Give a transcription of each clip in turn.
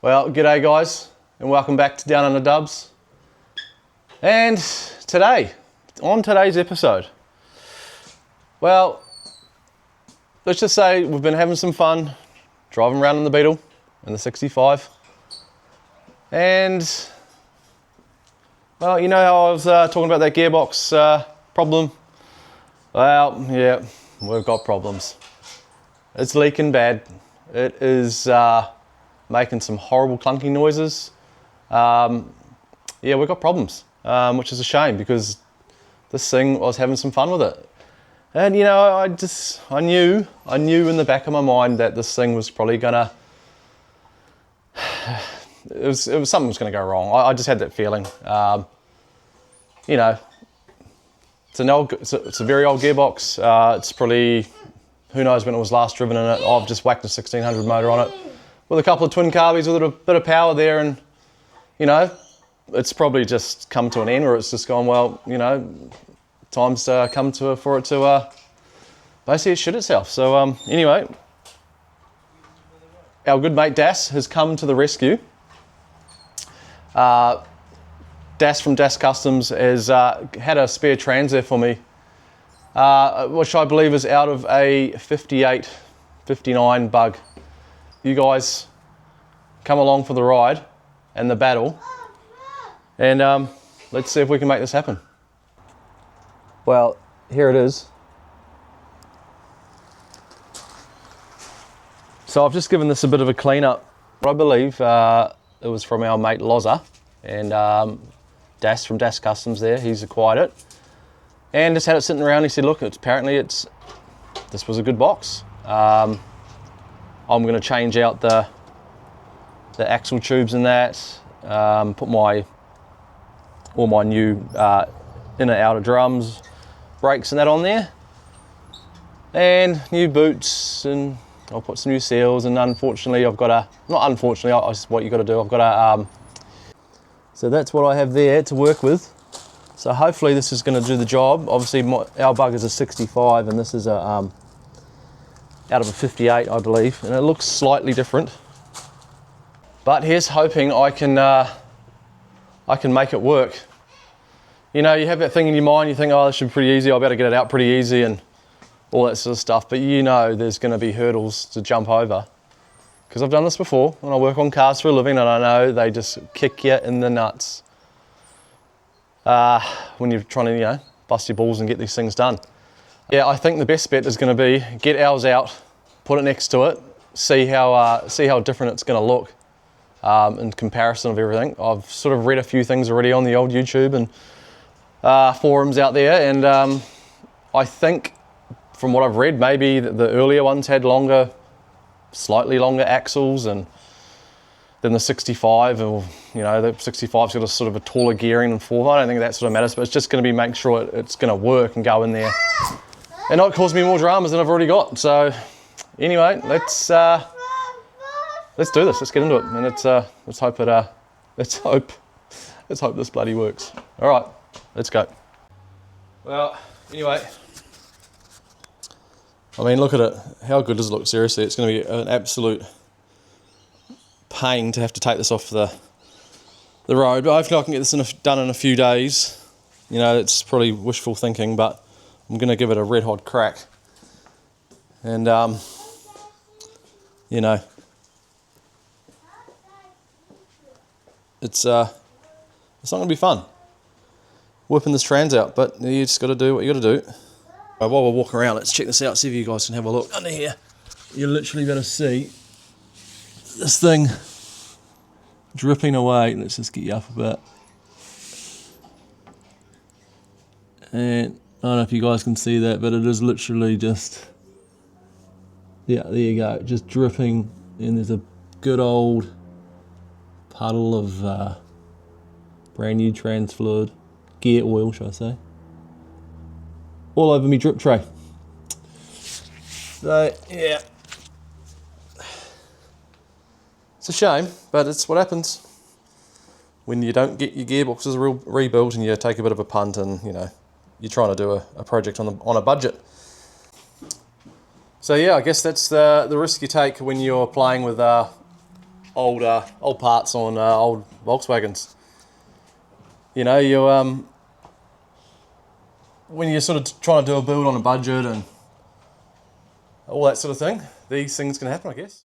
Well, g'day guys, and welcome back to Down Under Dubs. And today, on today's episode, well, let's just say we've been having some fun driving around in the Beetle, in the 65. And, well, you know how I was talking about that gearbox problem? Well, yeah, we've got problems. It's leaking bad. It is making some horrible clunking noises. Yeah, we've got problems, which is a shame because this thing, I was having some fun with it. And you know, I knew in the back of my mind that this thing was probably gonna, it was something was gonna go wrong. I just had that feeling. You know, it's a very old gearbox. It's probably, who knows when it was last driven in it. I've just whacked a 1600 motor on it with a couple of twin carbies with a bit of power there, and you know, it's probably just come to an end where it's just gone, well, you know, time's come for it to basically shit itself. So anyway, our good mate Das has come to the rescue. Das from Das Customs has had a spare trans there for me, which I believe is out of a 58, 59 bug. You guys come along for the ride and the battle, and let's see if we can make this happen. Well, here it is. So I've just given this a bit of a clean up. I believe it was from our mate Loza, and Das from Das Customs there, he's acquired it. And just had it sitting around, he said, look, apparently this was a good box. I'm going to change out the axle tubes and that, put all my new inner outer drums, brakes and that on there, and new boots, and I'll put some new seals. And unfortunately I've got it's what you got to do, I've got a so that's what I have there to work with. So hopefully this is going to do the job. Obviously our bug is a 65 and this is a out of a 58, I believe, and it looks slightly different. But here's hoping I can make it work. You know, you have that thing in your mind, you think, oh, this should be pretty easy, I better get it out pretty easy and all that sort of stuff, but you know there's going to be hurdles to jump over. Because I've done this before, when I work on cars for a living, and I know they just kick you in the nuts when you're trying to, you know, bust your balls and get these things done. Yeah, I think the best bet is going to be get ours out, put it next to it, see how different it's going to look in comparison of everything. I've sort of read a few things already on the old YouTube and forums out there, and I think from what I've read, maybe the earlier ones had slightly longer axles than the 65, or you know, the 65's got a sort of a taller gearing and fork. I don't think that sort of matters, but it's just going to be make sure it's going to work and go in there and not cause me more dramas than I've already got. So anyway, let's do this. Let's get into it, and let's hope this bloody works. All right, let's go. Well, anyway, I mean, look at it. How good does it look? Seriously, it's going to be an absolute pain to have to take this off the road, but hopefully I can get this done in a few days. You know, it's probably wishful thinking, but I'm going to give it a red hot crack. And you know, it's not going to be fun whipping this trans out, but you just got to do what you got to do. Right, while we're walking around, let's check this out, see if you guys can have a look under here. You're literally going to see this thing dripping away. Let's just get you up a bit. And I don't know if you guys can see that, but it is literally just, yeah, there you go, just dripping, and there's a good old puddle of brand new trans fluid, gear oil, should I say, all over me drip tray. So yeah, it's a shame, but it's what happens when you don't get your gearboxes rebuilt and you take a bit of a punt, and you know, you're trying to do a project on a budget. So yeah, I guess that's the risk you take when you're playing with old parts on old Volkswagens. You know, you when you're sort of trying to do a build on a budget and all that sort of thing, these things can happen, I guess.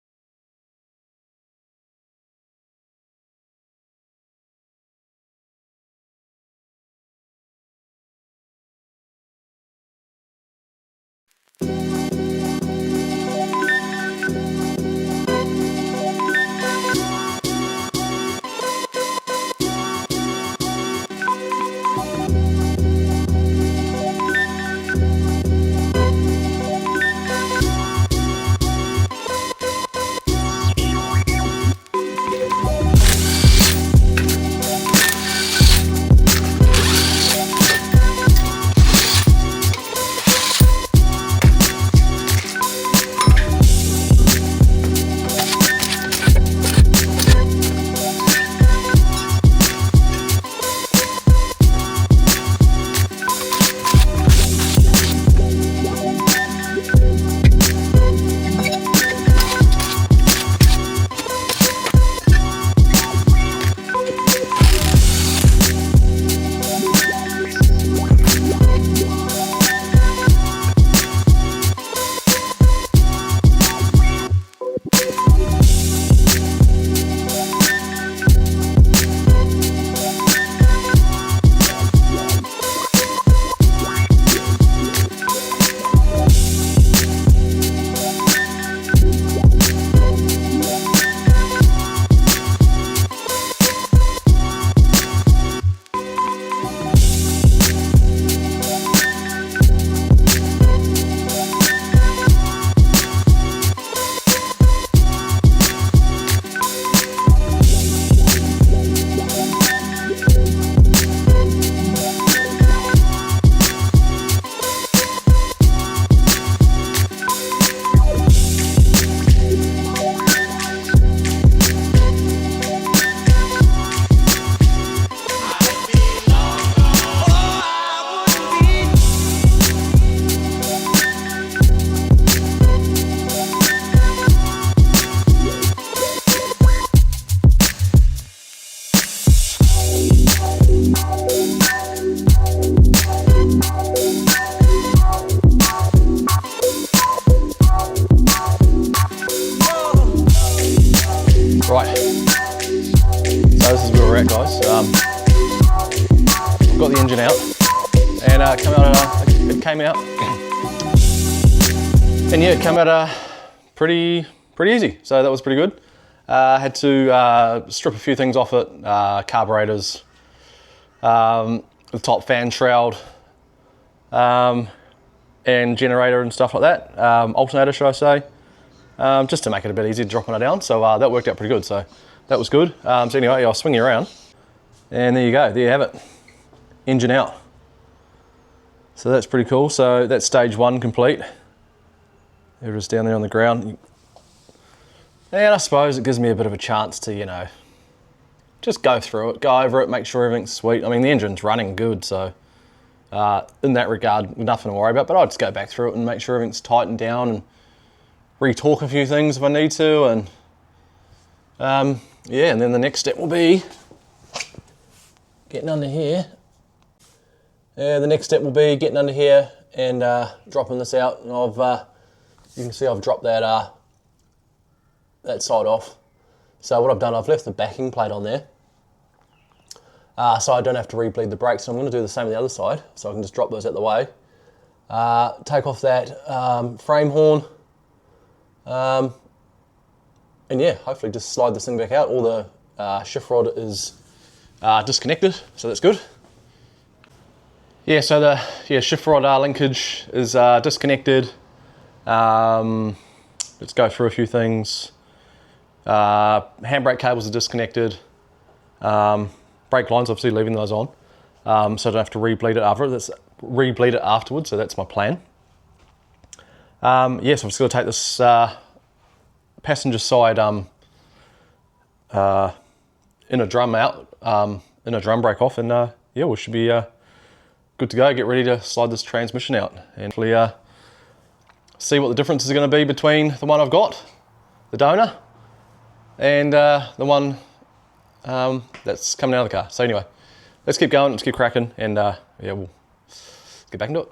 Right, so this is where we're at, guys. I've got the engine out, and it came out, and yeah, it came out pretty easy. So that was pretty good. I had to strip a few things off it, carburetors, the top fan shroud, and generator and stuff like that. Alternator, should I say? Just to make it a bit easier dropping it down. So that worked out pretty good. So that was good. So anyway, I'll swing you around, and there you go. There you have it. Engine out. So that's pretty cool. So that's stage one complete. There it is down there on the ground. And I suppose it gives me a bit of a chance to, you know, just go through it, go over it, make sure everything's sweet. I mean, the engine's running good, so in that regard, nothing to worry about. But I'll just go back through it and make sure everything's tightened down and re-torque a few things if I need to. And yeah, and then the next step will be getting under here. Yeah, the next step will be getting under here and dropping this out. And you can see I've dropped that that side off. So what I've done, I've left the backing plate on there, so I don't have to re-bleed the brakes. So I'm going to do the same on the other side, so I can just drop those out the way. Take off that frame horn, and yeah, hopefully just slide this thing back out. All the shift rod is disconnected, so that's good. Yeah, so the shift rod linkage is disconnected. Let's go through a few things. Handbrake cables are disconnected. Brake lines, obviously leaving those on, so I don't have to re-bleed it afterwards. So that's my plan. Yes, I'm just going to take this passenger side inner drum out, inner drum brake off, and yeah, we should be good to go. Get ready to slide this transmission out and hopefully see what the difference is going to be between the one I've got, the donor, and the one that's coming out of the car. So anyway, let's keep going, let's keep cracking, and yeah, we'll get back into it.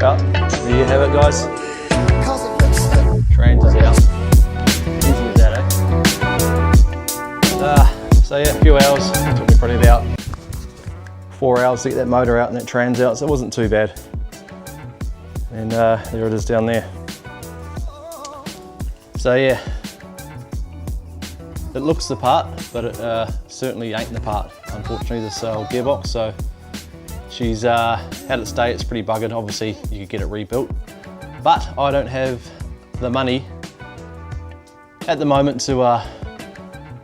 Well, there you have it, guys. Trans is out. Easy as that, eh? So yeah, a few hours. It took me probably about 4 hours to get that motor out and that trans out, so it wasn't too bad. And there it is down there. So yeah, it looks the part, but it certainly ain't the part, unfortunately, this old gearbox. So she's had it stay, it's pretty buggered. Obviously you could get it rebuilt, but I don't have the money at the moment to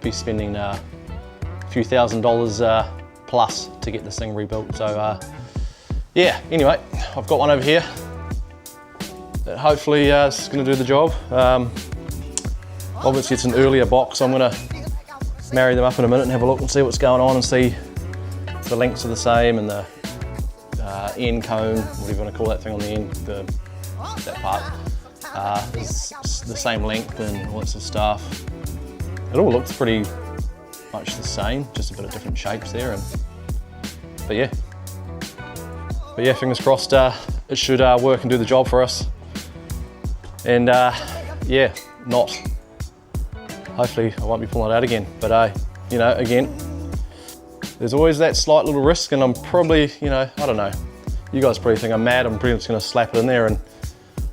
be spending a few $1,000s plus to get this thing rebuilt. So yeah, anyway, I've got one over here that hopefully is going to do the job. Obviously it's an earlier box, so I'm going to marry them up in a minute and have a look and see what's going on and see the lengths are the same and the end cone, whatever you want to call that thing on the end, that part is the same length and all that sort of stuff. It all looks pretty much the same, just a bit of different shapes there. But yeah, fingers crossed it should work and do the job for us. And yeah, hopefully I won't be pulling it out again. But you know, again, there's always that slight little risk, and I'm probably, you know, I don't know. You guys probably think I'm mad. I'm pretty much going to slap it in there and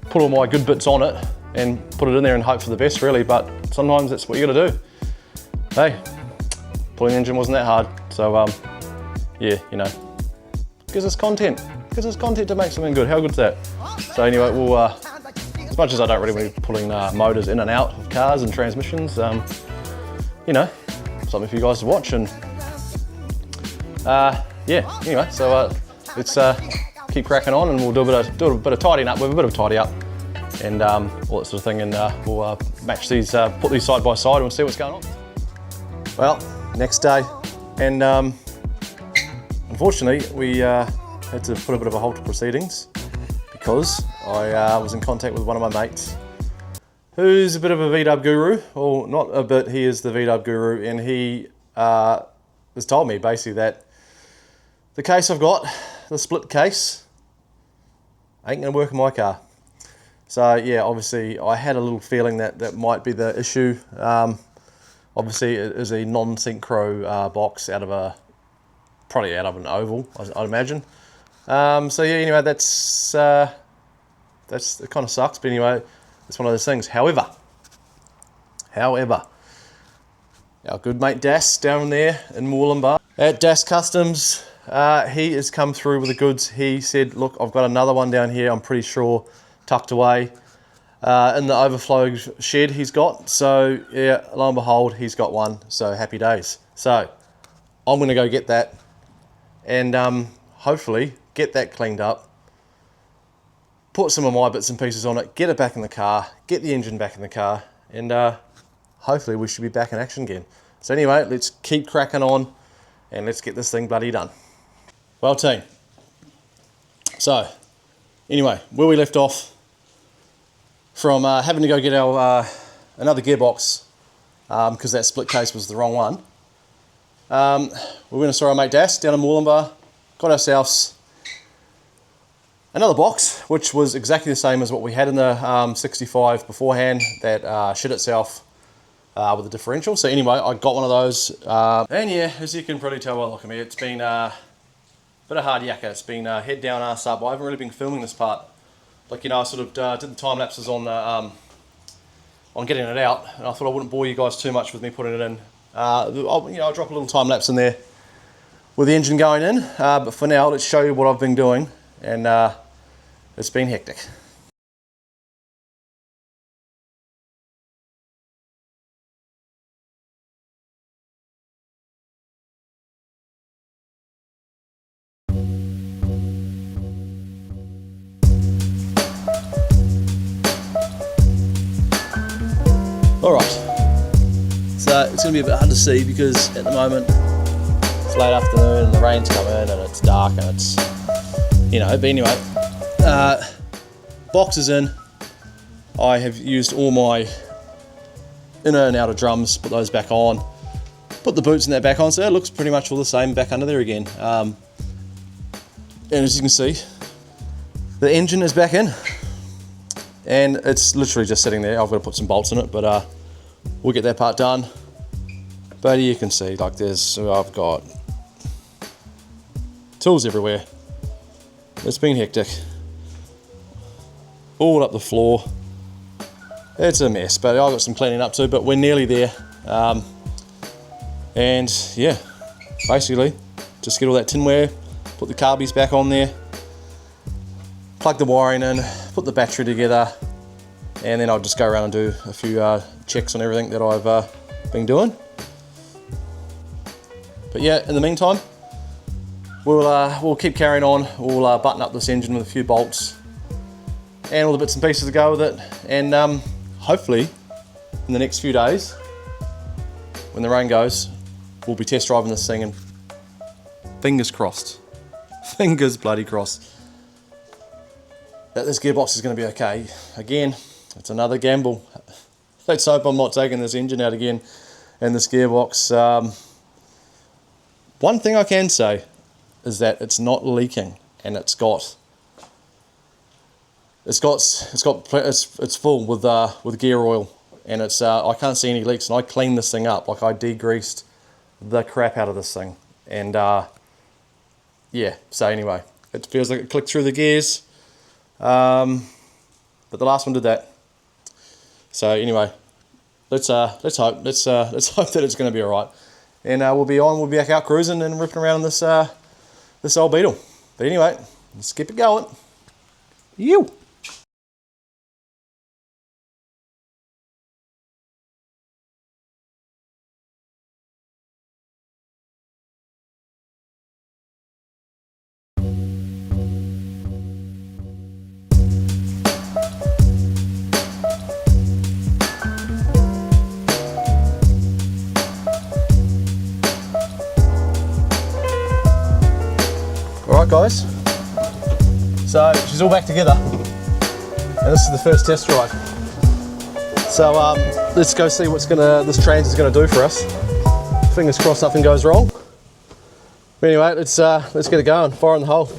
put all my good bits on it and put it in there and hope for the best, really. But sometimes that's what you got to do. Hey, pulling the engine wasn't that hard. So yeah, you know, gives us content. Gives us content to make something good. How good's that? So anyway, we'll as much as I don't really want to be pulling motors in and out of cars and transmissions, you know, something for you guys to watch. And yeah, anyway, so let's keep cracking on, and we'll do a bit of tidying up with a bit of tidy up and all that sort of thing, and we'll match these, put these side by side, and we'll see what's going on. Well, next day, and unfortunately we had to put a bit of a halt to proceedings because I was in contact with one of my mates who's a bit of a VW guru, or not a bit, he is the VW guru, and he has told me basically that the case I've got, the split case, ain't gonna work in my car. So yeah, obviously I had a little feeling that that might be the issue. Obviously it is a non-synchro box probably out of an oval, I'd imagine. So yeah, anyway, that's it kind of sucks, but anyway, it's one of those things. However, our good mate Das down there in Moorlambar at Das Customs, he has come through with the goods. He said, look, I've got another one down here, I'm pretty sure, tucked away in the overflow shed he's got. So yeah, lo and behold, he's got one, so happy days. So I'm gonna go get that and hopefully get that cleaned up, put some of my bits and pieces on it, get it back in the car, get the engine back in the car, and hopefully we should be back in action again. So anyway, let's keep cracking on and let's get this thing bloody done. Well, team, so anyway, where we left off from having to go get our another gearbox because that split case was the wrong one. We went and saw our mate Das down in Moorlambar, got ourselves another box, which was exactly the same as what we had in the 65 beforehand, that shit itself with the differential. So anyway, I got one of those, and yeah, as you can probably tell by looking at me, it's been a bit of hard yakka. It's been head down, ass up. I haven't really been filming this part. Like, you know, I sort of did the time lapses on getting it out, and I thought I wouldn't bore you guys too much with me putting it in. I'll drop a little time lapse in there with the engine going in, but for now, let's show you what I've been doing, and it's been hectic. Alright, so it's going to be a bit hard to see because at the moment it's late afternoon and the rain's come in and it's dark and it's, you know, but anyway, box is in. I have used all my inner and outer drums, put those back on, put the boots and that back on, so it looks pretty much all the same back under there again. And as you can see, the engine is back in and it's literally just sitting there. I've got to put some bolts in it, but we'll get that part done. But you can see, like I've got tools everywhere. It's been hectic. All up the floor. It's a mess, but I've got some cleaning up to, but we're nearly there. And yeah, basically, just get all that tinware, put the carbies back on there, plug the wiring in, put the battery together, and then I'll just go around and do a few checks on everything that I've been doing. But yeah, in the meantime, we'll keep carrying on. We'll button up this engine with a few bolts and all the bits and pieces to go with it. And hopefully, in the next few days, when the rain goes, we'll be test driving this thing and fingers crossed, fingers bloody crossed, that this gearbox is going to be okay. Again, it's another gamble. Let's hope I'm not taking this engine out again and this gearbox. One thing I can say is that it's not leaking and it's full with gear oil, and it's I can't see any leaks, and I cleaned this thing up. Like, I degreased the crap out of this thing, and yeah, so anyway, it feels like it clicked through the gears, but the last one did that. So anyway, let's hope that it's going to be all right, and we'll be back out cruising and ripping around this this old Beetle. But anyway, let's keep it going. You. Alright guys, so she's all back together and this is the first test drive. So let's go see what this trans is going to do for us. Fingers crossed nothing goes wrong. But anyway, let's get it going. Fire in the hole.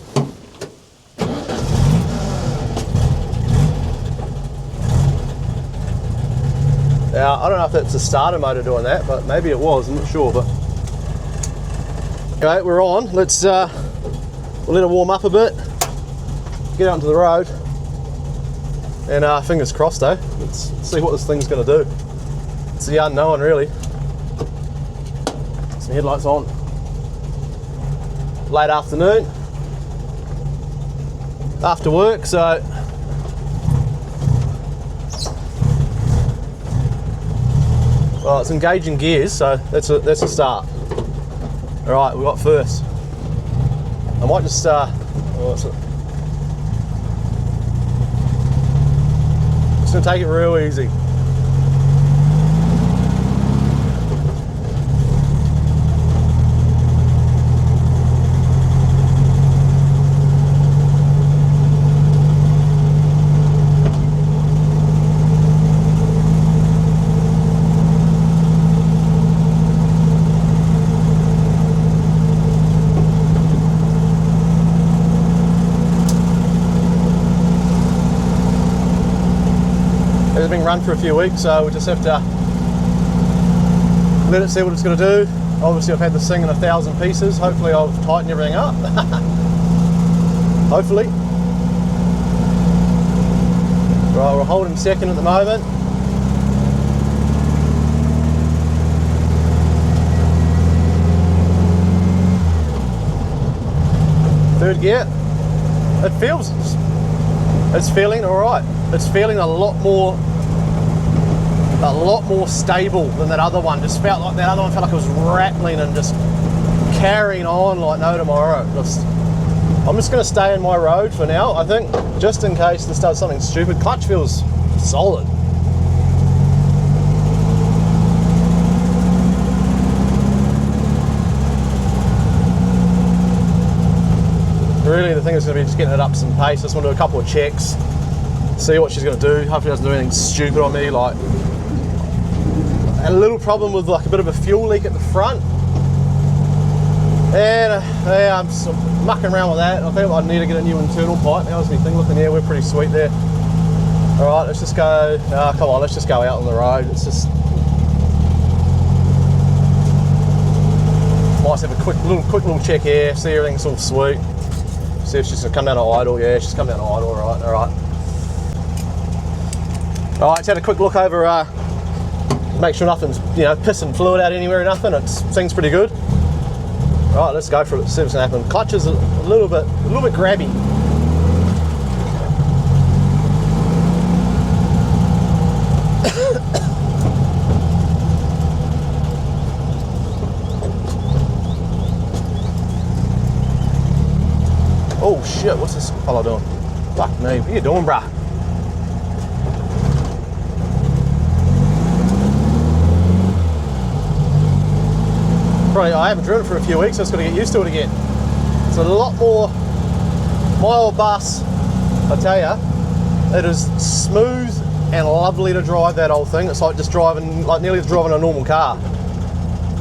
Now I don't know if that's the starter motor doing that, but maybe it was, I'm not sure. But okay, we're on. We'll let it warm up a bit, get out into the road, and fingers crossed though. Let's see what this thing's going to do. It's the unknown really. Some headlights on. Late afternoon, after work, so well, it's engaging gears, so that's a start. All right, we got first. I might just just gonna take it real easy. It's been run for a few weeks, so we just have to let it see what it's going to do. Obviously I've had this thing in 1,000 pieces. Hopefully I've tightened everything up. Hopefully. Right, we're holding second at the moment. Third gear. It's feeling alright. It's feeling a lot more stable than that other one. Just felt like that other one felt like it was rattling and just carrying on like no tomorrow. I'm just going to stay in my road for now, I think, just in case this does something stupid. Clutch feels solid. think it's going to be just getting it up some pace. Just want to do a couple of checks, see what she's going to do. Hopefully it doesn't do anything stupid on me. Like, a little problem with like a bit of a fuel leak at the front. And yeah, I'm sort of mucking around with that. I think I need to get a new internal pipe. How's my thing looking? Yeah, we're pretty sweet there. All right, let's just go. Come on, let's just go out on the road. It's just might have a quick little check here. See everything's all sweet. See if she's gonna come down to idle. Yeah, she's come down to idle. All right, all right. All right, let's have a quick look over. Make sure nothing's pissing fluid out anywhere or nothing. It seems pretty good. Right, let's go for it, see what's gonna happen. Clutch is a little bit grabby. Oh shit, what's this fella doing? Fuck me, what are you doing, bruh? Probably, I haven't driven it for a few weeks, so I've got to get used to it again. It's a lot more, my old bus, I tell ya, it is smooth and lovely to drive, that old thing. It's like just driving, like nearly driving a normal car.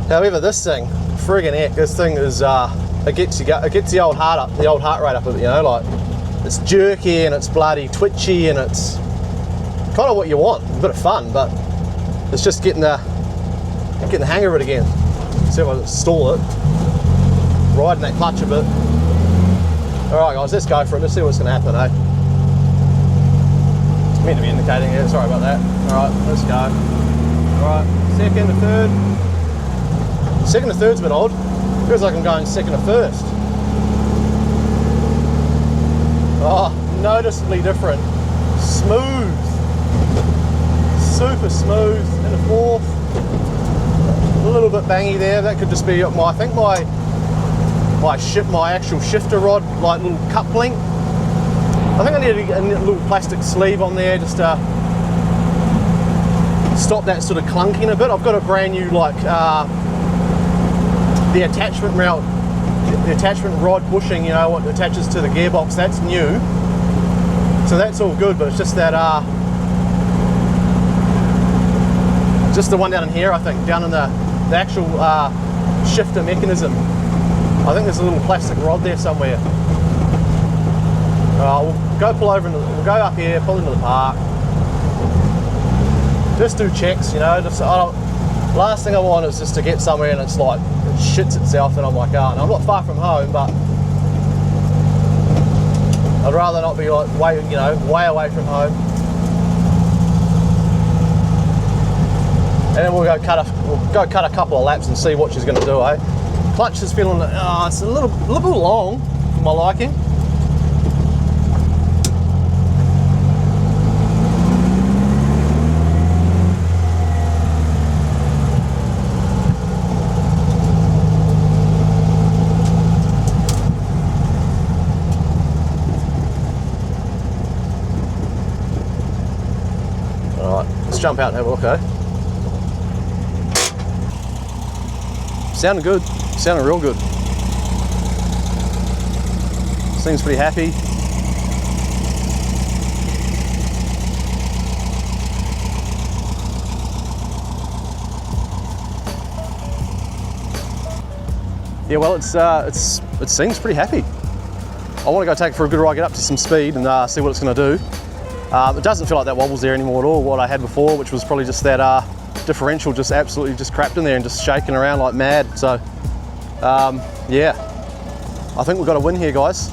However, this thing, friggin' heck, this thing is, it gets the old heart up, the old heart rate up a bit, like, it's jerky and it's bloody twitchy and it's kind of what you want, a bit of fun, but it's just getting the hang of it again. See if I can stall it, riding that clutch a bit. Alright guys, let's go for it, let's see what's going to happen, eh? It's meant to be indicating here, sorry about that. Alright, let's go. Alright, second to third. Second to third's a bit odd. Feels like I'm going second to first. Oh, noticeably different. Smooth. Super smooth. In the fourth. A little bit bangy there. That could just be I think my actual shifter rod, like little coupling. I think I need to get a little plastic sleeve on there just to stop that sort of clunking a bit. I've got a brand new like the attachment rod bushing, what attaches to the gearbox. That's new, so that's all good. But it's just that just the one down in here, I think, down in the actual shifter mechanism. I think there's a little plastic rod there somewhere. We'll go pull over, we'll go up here, pull into the park. Just do checks, last thing I want is just to get somewhere and it's like, it shits itself and I'm like, oh, and I'm not far from home, but I'd rather not be like way away from home. And then we'll go cut a couple of laps and see what she's going to do, eh? Clutch is feeling, it's a little bit long for my liking. All right, let's jump out and have a look, eh? Sounding good, sounding real good. Seems pretty happy. Yeah, well, it seems pretty happy. I want to go take it for a good ride, get up to some speed and see what it's going to do. It doesn't feel like that wobble's there anymore at all, what I had before, which was probably just that differential just absolutely just crapped in there and just shaking around like mad. So yeah, I think we've got a win here, guys.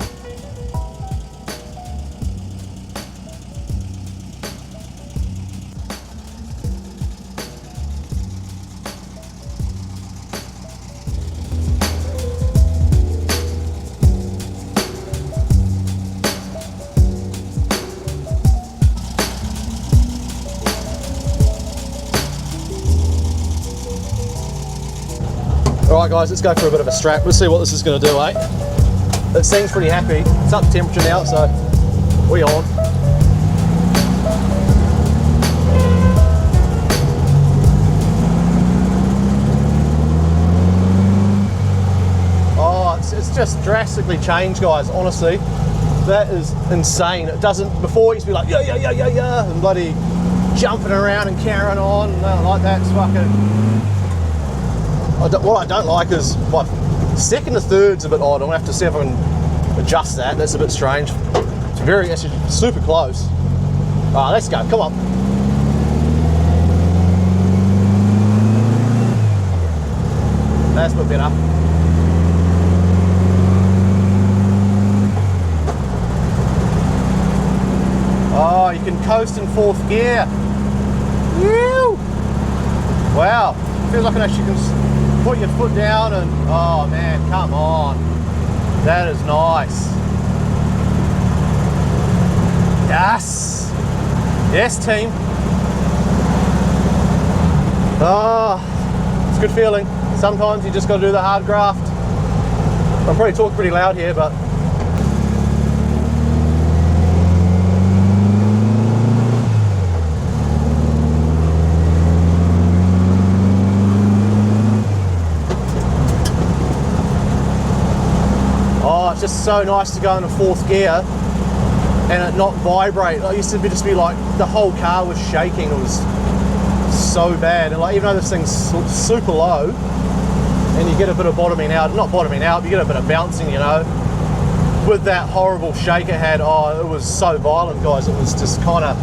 Alright guys, let's go for a bit of a strap. Let's see what this is going to do, eh? It seems pretty happy. It's up to temperature now, so we're on. Oh, it's It's just drastically changed, guys, honestly. That is insane. It doesn't, before it used to be like, yeah, and bloody jumping around and carrying on, and nothing like that. It's fucking, what I don't like is, what, second to third's a bit odd. I'm gonna have to see if I can adjust that. That's a bit strange. It's actually super close. All right, let's go, come on. That's a bit better. Oh, you can coast in 4th gear. Woo! Wow, feels like I actually can put your foot down and, oh man, come on. That is nice. Yes! Yes, team. Oh, it's a good feeling. Sometimes you just got to do the hard graft. I'm probably talking pretty loud here, but oh, it's just so nice to go into 4th gear and it not vibrate. It used to just be like the whole car was shaking. It was so bad, and like even though this thing's super low, and you get a bit of bottoming out, not bottoming out, but you get a bit of bouncing, you know. With that horrible shake it had, oh, it was so violent, guys. It was just kind of,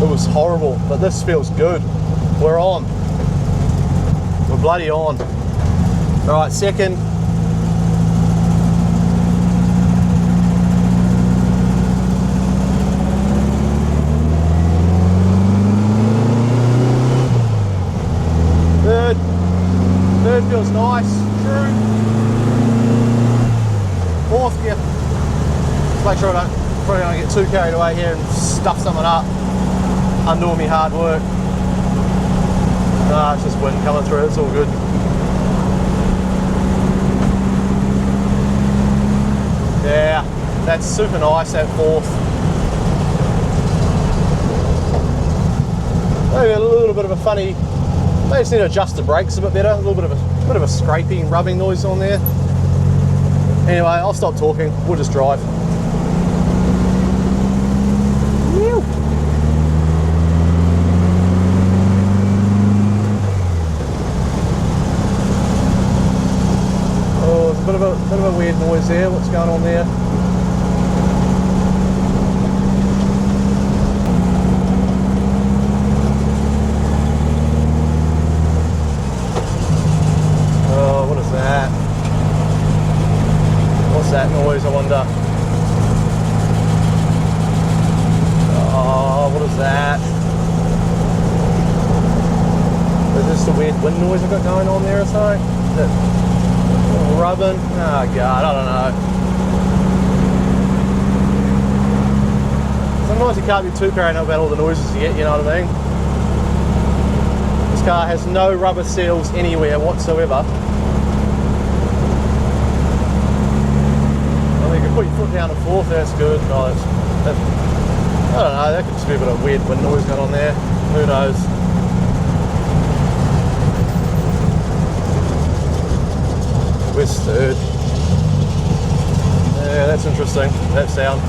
it was horrible. But this feels good. We're on. We're bloody on. All right, second. Third feels nice, true. 4th gear. Just make sure I probably don't get too carried away here and stuff something up. Undoing me hard work. Nah, it's just wind coming through, it's all good. Yeah, that's super nice, that 4th. Maybe a little bit of a funny, maybe just need to adjust the brakes a bit better, a little bit of a scraping, rubbing noise on there. Anyway, I'll stop talking, we'll just drive. Oh, there's a bit of a weird noise there. What's going on there? That noise, I wonder. Oh, what is that? Is this the weird wind noise I've got going on there or something? Is that rubbing? Oh god, I don't know. Sometimes you can't be too paranoid about all the noises you get, you know what I mean? This car has no rubber seals anywhere whatsoever. Put your foot down to 4th, that's good. Oh, I don't know, that could just be a bit of weird wind noise going on there. Who knows? Where's 3rd? Yeah, that's interesting, that sound.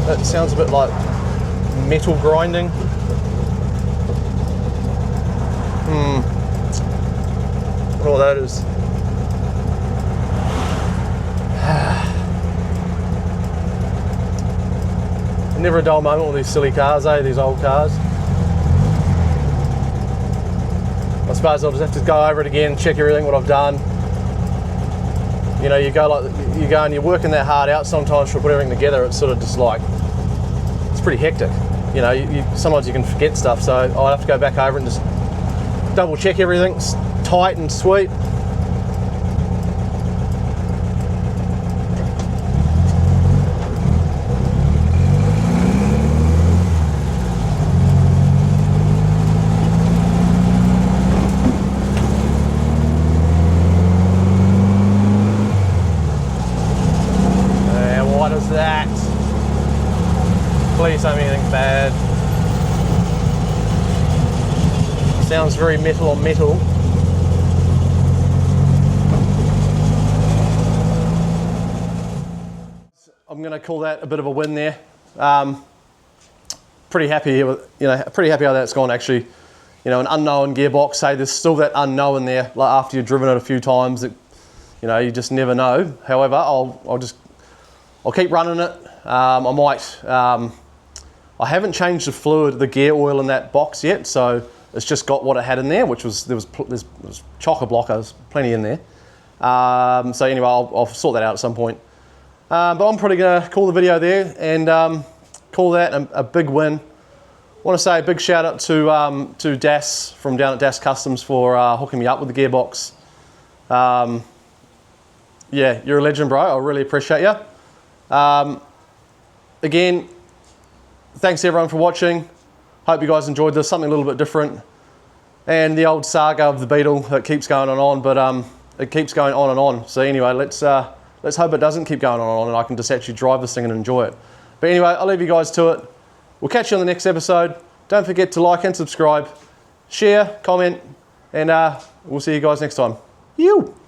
That sounds a bit like metal grinding. I don't know what that is. Never a dull moment with these silly cars, these old cars. I suppose I'll just have to go over it again, check everything, what I've done. You know, you go and you're working that hard out sometimes to put everything together, it's sort of just like, it's pretty hectic. You know, sometimes you can forget stuff, so I'll have to go back over and just double check everything's tight and sweet. That. Please don't be anything bad. Sounds very metal on metal. I'm going to call that a bit of a win there. Pretty happy with, pretty happy how that's gone actually. An unknown gearbox, say there's still that unknown there, like after you've driven it a few times, that, you just never know. However, I'll keep running it. I haven't changed the fluid, the gear oil in that box yet, so it's just got what it had in there, which was, there's chock-a-block, there's plenty in there. So anyway, I'll sort that out at some point. But I'm probably gonna call the video there and call that a big win. I want to say a big shout out to Das from down at Das Customs for hooking me up with the gearbox. Yeah, you're a legend, bro. I really appreciate you. Again, thanks everyone for watching. Hope you guys enjoyed this, something a little bit different. And the old saga of the Beetle that keeps going on, but it keeps going on and on. So anyway, let's hope it doesn't keep going on and on, and I can just actually drive this thing and enjoy it. But anyway, I'll leave you guys to it. We'll catch you on the next episode. Don't forget to like and subscribe, share, comment, and we'll see you guys next time. You.